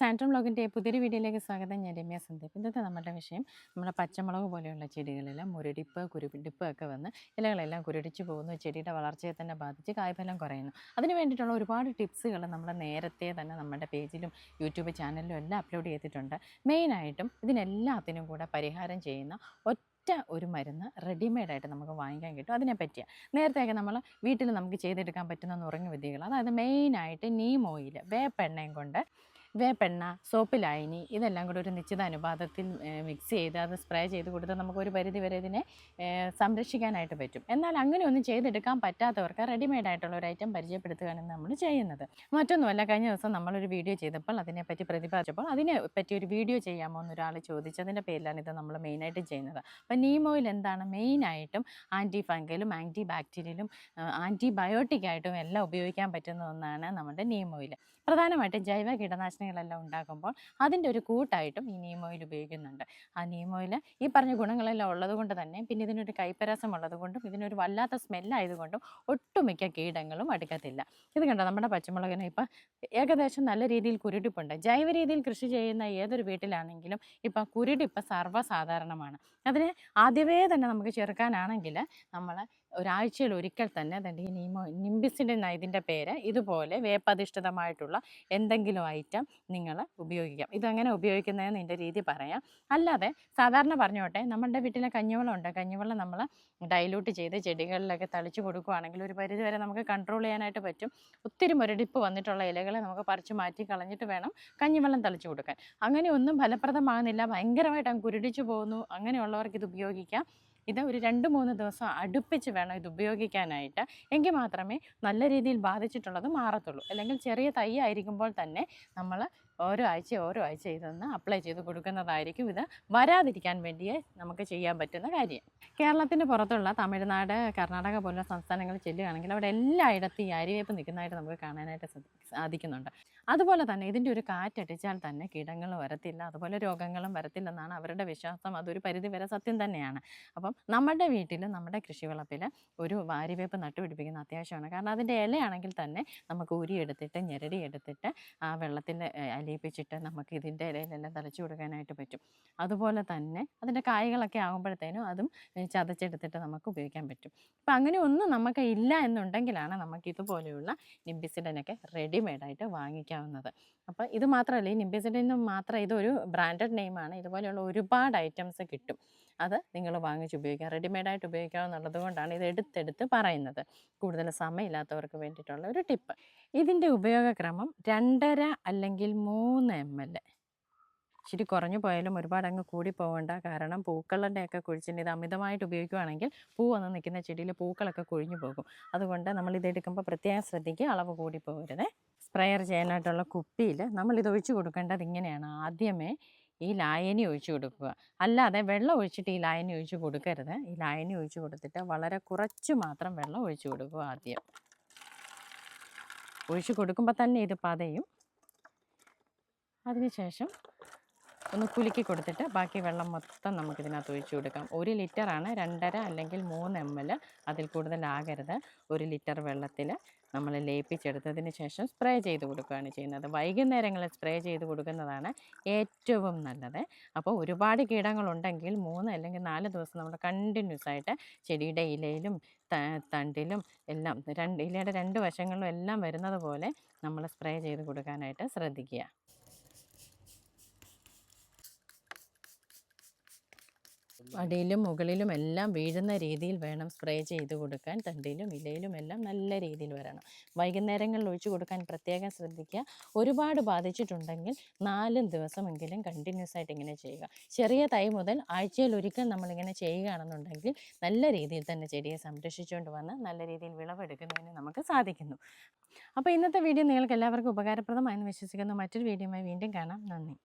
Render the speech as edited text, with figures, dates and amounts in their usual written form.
സാൻഡ്രം വ്ലോഗിൻ്റെ പുതിയൊരു വീഡിയോയിലേക്ക് സ്വാഗതം. ഞാൻ രമ്യ സന്ദീപ്. ഇന്നത്തെ നമ്മുടെ വിഷയം നമ്മുടെ പച്ചമുളക് പോലെയുള്ള ചെടികളെല്ലാം മുരടിപ്പ് കുരുടിപ്പ് ഒക്കെ വന്ന് ഇലകളെല്ലാം കുരുടിച്ച് പോകുന്നു, ചെടിയുടെ വളർച്ചയെ തന്നെ ബാധിച്ച് കായ്ഫലം കുറയുന്നു. അതിന് വേണ്ടിയിട്ടുള്ള ഒരുപാട് ടിപ്സുകൾ നമ്മൾ നേരത്തെ തന്നെ നമ്മുടെ പേജിലും യൂട്യൂബ് ചാനലിലും എല്ലാം അപ്ലോഡ് ചെയ്തിട്ടുണ്ട്. മെയിനായിട്ടും ഇതിനെല്ലാത്തിനും കൂടെ പരിഹാരം ചെയ്യുന്ന ഒരു മരുന്ന് റെഡിമെയ്ഡായിട്ട് നമുക്ക് വാങ്ങിക്കാൻ കിട്ടും. അതിനെ പറ്റിയാണ് നേരത്തെയൊക്കെ നമ്മൾ വീട്ടിൽ നമുക്ക് ചെയ്തെടുക്കാൻ പറ്റുന്ന നുറുങ്ങ് വിദ്യകൾ. അതായത് മെയിനായിട്ട് നീം ഓയിൽ, വേപ്പെണ്ണയും കൊണ്ട് വേപ്പെണ്ണ, സോപ്പ് ലായനി ഇതെല്ലാം കൂടി ഒരു നിശ്ചിത അനുപാതത്തിൽ മിക്സ് ചെയ്ത് അത് സ്പ്രേ ചെയ്ത് കൊടുത്ത് നമുക്കൊരു പരിധി വരെ ഇതിനെ സംരക്ഷിക്കാനായിട്ട് പറ്റും. എന്നാൽ അങ്ങനെയൊന്നും ചെയ്തെടുക്കാൻ പറ്റാത്തവർക്ക് റെഡിമെയ്ഡ് ആയിട്ടുള്ള ഒരു ഐറ്റം പരിചയപ്പെടുത്തുകയാണ് നമ്മൾ ചെയ്യുന്നത്. മറ്റൊന്നുമല്ല, കഴിഞ്ഞ ദിവസം നമ്മളൊരു വീഡിയോ ചെയ്തപ്പോൾ അതിനെപ്പറ്റി പ്രതിപാദിച്ചപ്പോൾ അതിനെപ്പറ്റി ഒരു വീഡിയോ ചെയ്യാമോ എന്നൊരാൾ ചോദിച്ചതിൻ്റെ പേരിലാണ് ഇത് നമ്മൾ മെയിനായിട്ട് ചെയ്യുന്നത്. അപ്പോൾ നീം ഓയിൽ എന്താണ്? മെയിനായിട്ടും ആൻറ്റി ഫംഗലും ആൻറ്റി ബാക്ടീരിയലും ആൻറ്റിബയോട്ടിക്കായിട്ടും എല്ലാം ഉപയോഗിക്കാൻ പറ്റുന്ന ഒന്നാണ് നമ്മുടെ നീം ഓയിൽ. പ്രധാനമായിട്ടും ജൈവ കീടനാശിനികളെല്ലാം ഉണ്ടാക്കുമ്പോൾ അതിൻ്റെ ഒരു കൂട്ടായിട്ടും ഈ നീം ഓയിൽ ഉപയോഗിക്കുന്നുണ്ട്. ആ നീം ഓയിൽ ഈ പറഞ്ഞ ഗുണങ്ങളെല്ലാം ഉള്ളത് കൊണ്ട് തന്നെ, പിന്നെ ഇതിനൊരു കൈപ്പരസം ഉള്ളത് കൊണ്ടും ഇതിനൊരു വല്ലാത്ത സ്മെല്ലായതുകൊണ്ടും ഒട്ടുമിക്ക കീടങ്ങളും അടുക്കത്തില്ല. ഇത് കണ്ടോ, നമ്മുടെ പച്ചമുളകിന് ഇപ്പം ഏകദേശം നല്ല രീതിയിൽ കുരുടിപ്പുണ്ട്. ജൈവ രീതിയിൽ കൃഷി ചെയ്യുന്ന ഏതൊരു വീട്ടിലാണെങ്കിലും ഇപ്പം കുരുടിപ്പ് സർവ്വസാധാരണമാണ്. അതിന് ആദ്യമേ തന്നെ നമുക്ക് ചെറുക്കാനാണെങ്കിൽ നമ്മൾ ഒരാഴ്ചയിൽ ഒരിക്കൽ തന്നെ ഈ നിംബിസിൻ്റെ ഇതിൻ്റെ പേര് ഇതുപോലെ വേപ്പധിഷ്ഠിതമായിട്ടുള്ള എന്തെങ്കിലും ഐറ്റം നിങ്ങൾ ഉപയോഗിക്കാം. ഇതെങ്ങനെ ഉപയോഗിക്കുന്നതെന്ന് ഇതിൻ്റെ രീതി പറയാം. അല്ലാതെ സാധാരണ പറഞ്ഞോട്ടെ, നമ്മുടെ വീട്ടിലെ കഞ്ഞിവെള്ളം ഉണ്ട്. കഞ്ഞിവെള്ളം നമ്മൾ ഡൈലൂട്ട് ചെയ്ത് ചെടികളിലൊക്കെ തളിച്ച് കൊടുക്കുകയാണെങ്കിൽ ഒരു പരിധിവരെ നമുക്ക് കൺട്രോൾ ചെയ്യാനായിട്ട് പറ്റും. ഒത്തിരി മുരടിപ്പ് വന്നിട്ടുള്ള ഇലകളെ നമുക്ക് പറിച്ച് മാറ്റി കളഞ്ഞിട്ട് വേണം കഞ്ഞിവെള്ളം തളിച്ച് കൊടുക്കാൻ. അങ്ങനെ ഒന്നും ഫലപ്രദമാകുന്നില്ല, ഭയങ്കരമായിട്ട് അങ്ങ് കുരുടിച്ചു പോകുന്നു, അങ്ങനെയുള്ളവർക്ക് ഇത് ഉപയോഗിക്കാം. ഇത് ഒരു 2-3 ദിവസം അടുപ്പിച്ച് വേണം ഇത് ഉപയോഗിക്കാനായിട്ട്. എങ്കിൽ മാത്രമേ നല്ല രീതിയിൽ ബാധിച്ചിട്ടുള്ളത് മാറത്തുള്ളൂ. അല്ലെങ്കിൽ ചെറിയ തൈ ആയിരിക്കുമ്പോൾ തന്നെ നമ്മൾ ഓരോ ആഴ്ച ഇതൊന്ന് അപ്ലൈ ചെയ്ത് കൊടുക്കുന്നതായിരിക്കും ഇത് വരാതിരിക്കാൻ വേണ്ടിയേ നമുക്ക് ചെയ്യാൻ പറ്റുന്ന കാര്യം. കേരളത്തിന് പുറത്തുള്ള തമിഴ്നാട്, കർണാടക പോലുള്ള സംസ്ഥാനങ്ങളിൽ ചെല്ലുകയാണെങ്കിൽ അവിടെ എല്ലായിടത്തും ഈ അരിവേപ്പ് നിൽക്കുന്നതായിട്ട് നമുക്ക് കാണാനായിട്ട് സാധിക്കുന്നുണ്ട്. അതുപോലെ തന്നെ ഇതിൻ്റെ ഒരു കാറ്റടിച്ചാൽ തന്നെ കീടങ്ങൾ വരത്തില്ല, അതുപോലെ രോഗങ്ങളും വരത്തില്ലെന്നാണ് അവരുടെ വിശ്വാസം. അതൊരു പരിധി വരെ സത്യം തന്നെയാണ്. അപ്പം നമ്മുടെ വീട്ടിൽ, നമ്മുടെ കൃഷിവളപ്പിൽ ഒരു ആര്യവേപ്പ് നട്ടുപിടിപ്പിക്കുന്ന അത്യാവശ്യമാണ്. കാരണം അതിൻ്റെ ഇലയാണെങ്കിൽ തന്നെ നമുക്ക് ഉരിയെടുത്തിട്ട് ഞെരടിയെടുത്തിട്ട് ആ വെള്ളത്തിൽ അലിയിപ്പിച്ചിട്ട് നമുക്ക് ഇതിൻ്റെ ഇലയിലെല്ലാം തളിച്ചു കൊടുക്കാനായിട്ട് പറ്റും. അതുപോലെ തന്നെ അതിൻ്റെ കായ്കളൊക്കെ ആകുമ്പോഴത്തേനും അതും ചതച്ചെടുത്തിട്ട് നമുക്ക് ഉപയോഗിക്കാൻ പറ്റും. അപ്പം അങ്ങനെ ഒന്നും നമുക്ക് ഇല്ല എന്നുണ്ടെങ്കിലാണ് നമുക്ക് ഇതുപോലെയുള്ള നിംബിസിഡനൊക്കെ റെഡിമെയ്ഡായിട്ട് വാങ്ങിക്കാവുന്നത്. അപ്പോൾ ഇത് മാത്രമല്ല, ഈ നിംബിസിഡിന് മാത്രം ഇതൊരു ബ്രാൻഡഡ് നെയിമാണ്. ഇതുപോലെയുള്ള ഒരുപാട് ഐറ്റംസ് കിട്ടും. അത് നിങ്ങൾ വാങ്ങിച്ച് ഉപയോഗിക്കാം, റെഡിമെയ്ഡായിട്ട് ഉപയോഗിക്കാമെന്നുള്ളത് കൊണ്ടാണ് ഇത് എടുത്തെടുത്ത് പറയുന്നത്. കൂടുതൽ സമയമില്ലാത്തവർക്ക് വേണ്ടിയിട്ടുള്ള ഒരു ടിപ്പ്. ഇതിൻ്റെ ഉപയോഗക്രമം 2.5 അല്ലെങ്കിൽ 3 ml. ഇച്ചിരി കുറഞ്ഞു പോയാലും ഒരുപാട് അങ്ങ് കൂടി പോകേണ്ട. കാരണം പൂക്കളുടെയൊക്കെ കൊഴിച്ചിന് ഇത് അമിതമായിട്ട് ഉപയോഗിക്കുകയാണെങ്കിൽ പൂ വന്ന് നിൽക്കുന്ന ചെടിയിൽ പൂക്കളൊക്കെ കൊഴിഞ്ഞു പോകും. അതുകൊണ്ട് നമ്മളിതെടുക്കുമ്പോൾ പ്രത്യേകം ശ്രദ്ധിക്കുക, അളവ് കൂടി പോകരുത്. സ്പ്രെയർ ചെയ്യാനായിട്ടുള്ള കുപ്പിയിൽ നമ്മളിത് ഒഴിച്ചു കൊടുക്കേണ്ടത് ഇങ്ങനെയാണ്. ആദ്യമേ ഈ ലായനി ഒഴിച്ചു കൊടുക്കുക. അല്ലാതെ വെള്ളം ഒഴിച്ചിട്ട് ഈ ലായനി ഒഴിച്ച് കൊടുക്കരുത്. ഈ ലായനി ഒഴിച്ച് കൊടുത്തിട്ട് വളരെ കുറച്ച് മാത്രം വെള്ളം ഒഴിച്ചു കൊടുക്കുക. ആദ്യം ഒഴിച്ച് കൊടുക്കുമ്പോൾ തന്നെ ഇത് പതയും. അതിനുശേഷം ഒന്ന് കുലുക്കി കൊടുത്തിട്ട് ബാക്കി വെള്ളം മൊത്തം നമുക്കിതിനകത്ത് ഒഴിച്ചു കൊടുക്കാം. 1 ലിറ്ററാണ്, 2.5 അല്ലെങ്കിൽ 3 ml, അതിൽ കൂടുതലാകരുത്. 1 ലിറ്റർ വെള്ളത്തിൽ നമ്മൾ ലയിപ്പിച്ചെടുത്തതിന് ശേഷം സ്പ്രേ ചെയ്ത് കൊടുക്കുകയാണ് ചെയ്യുന്നത്. വൈകുന്നേരങ്ങളിൽ സ്പ്രേ ചെയ്ത് കൊടുക്കുന്നതാണ് ഏറ്റവും നല്ലത്. അപ്പോൾ ഒരുപാട് കീടങ്ങളുണ്ടെങ്കിൽ 3 അല്ലെങ്കിൽ 4 ദിവസം നമ്മൾ കണ്ടിന്യൂസ് ആയിട്ട് ചെടിയുടെ ഇലയിലും തണ്ടിലും എല്ലാം ഇലയുടെ 2 വശങ്ങളിലും എല്ലാം വരുന്നത് പോലെ നമ്മൾ സ്പ്രേ ചെയ്ത് കൊടുക്കാനായിട്ട് ശ്രദ്ധിക്കുക. അടിയിലും മുകളിലും എല്ലാം വീഴുന്ന രീതിയിൽ വേണം സ്പ്രേ ചെയ്ത് കൊടുക്കാൻ. തണ്ടിലും ഇലയിലും എല്ലാം നല്ല രീതിയിൽ വരണം. വൈകുന്നേരങ്ങളിൽ ഒഴിച്ചു കൊടുക്കാൻ പ്രത്യേകം ശ്രദ്ധിക്കുക. ഒരുപാട് ബാധിച്ചിട്ടുണ്ടെങ്കിൽ 4 ദിവസമെങ്കിലും കണ്ടിന്യൂസ് ആയിട്ട് ഇങ്ങനെ ചെയ്യുക. ചെറിയ തൈ മുതൽ ആഴ്ചയിൽ ഒരിക്കൽ നമ്മളിങ്ങനെ ചെയ്യുകയാണെന്നുണ്ടെങ്കിൽ നല്ല രീതിയിൽ തന്നെ ചെടിയെ സംരക്ഷിച്ചുകൊണ്ട് വന്ന് നല്ല രീതിയിൽ വിളവെടുക്കുന്നതിന് നമുക്ക് സാധിക്കുന്നു. അപ്പോൾ ഇന്നത്തെ വീഡിയോ നിങ്ങൾക്ക് എല്ലാവർക്കും ഉപകാരപ്രദമായെന്ന് വിശ്വസിക്കുന്നു. മറ്റൊരു വീഡിയോയുമായി വീണ്ടും കാണാം. നന്ദി.